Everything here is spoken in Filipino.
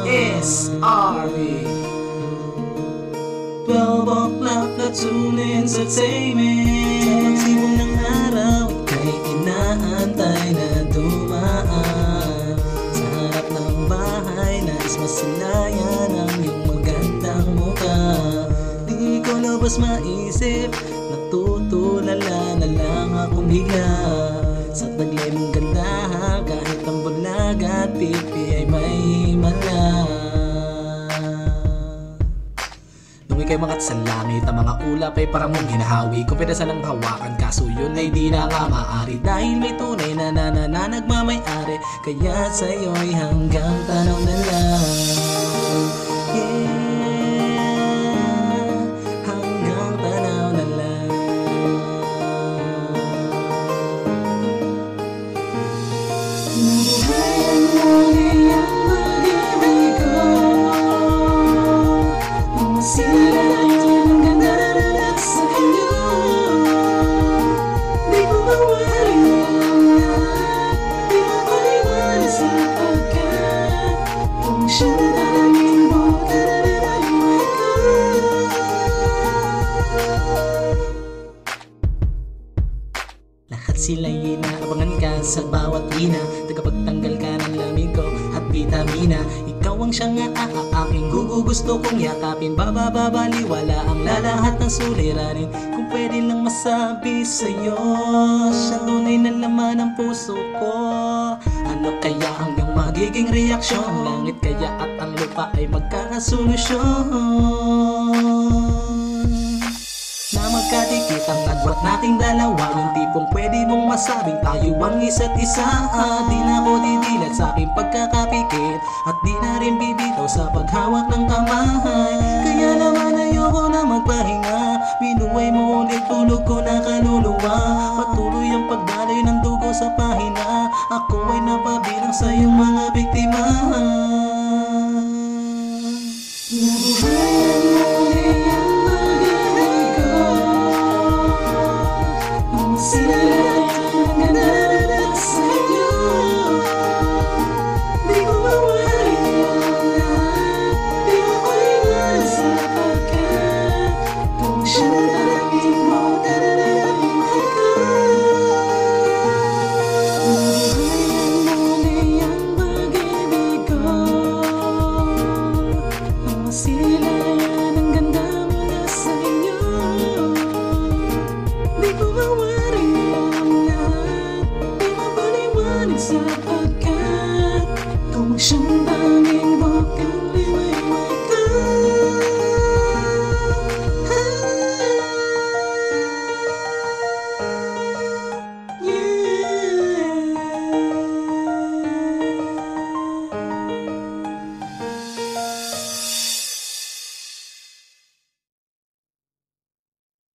DSRB 12 o'clock na tune entertainment. Sa pagsibong ng araw, ika'y inaantay na dumaan. Sa harap ng bahay, nais masilayan ang iyong magandang mukha. Di ko lubos maisip, natutulala na lang akong bigla. Sa taglay mong ganda, kahit ang bulag at pipi ay may himala. Nung ika'y mangat sa langit, ang mga ulap ay parang mong hinahawi. Kumpidesan ng hawakan, kaso yun ay di na nga maaari. Dahil may tunay na nagmamay-ari, kaya sa'yo'y hanggang tanaw na lang. Hanggang tanaw na lang. Nabuhayan muli ang pag-ibig ko. Ang masilayan ang ganda na sa inyo. Di ko mawari ang lahat. Di ako iwanan sapagkat kung siyang tanging mo, karaniwala ko. Lahat sila'y inaabangan ka sa bawat ina. Tagapagtanggal ka ng lamig ko at vitamina. Ikaw ang siyang aking gusto kong yakapin. Babaliwala ang lalahat ng suliranin. Kung pwede lang masabi sa'yo, siya tunay na laman ng puso ko. Ano kaya ang iyong magiging reaksyon? Langit kaya at ang lupa ay magkakasolusyon. Na magkadikit ang agwat nating dalawa. Yung tipong pwede mong masabing tayo ang isa't isa. Di na ako didilat sa aking pagkakapikit, at di na rin bibitaw sa paghawak ng kamay. Kaya naman ayoko na magpahinga. Binuhay mo ulit tulog ko na kaluluwa. Patuloy ang pagdaloy ng dugo sa pahina. Ako ay napabilang sa iyong mga biktima. Nabuhayan muli ang pag-ibig ko. Ang masilayan ang ganda na sa inyo. Di ko mawari ang lahat. Di ako iwanan sapagkat kung siyang tanging mo, karaniwala ko. Nabuhayan muli ang pag-ibig ko. Ang masilayan ang ganda mula sa inyo. Di ko mawari ang lahat. Di mapaliwanag sapagkat kung siyang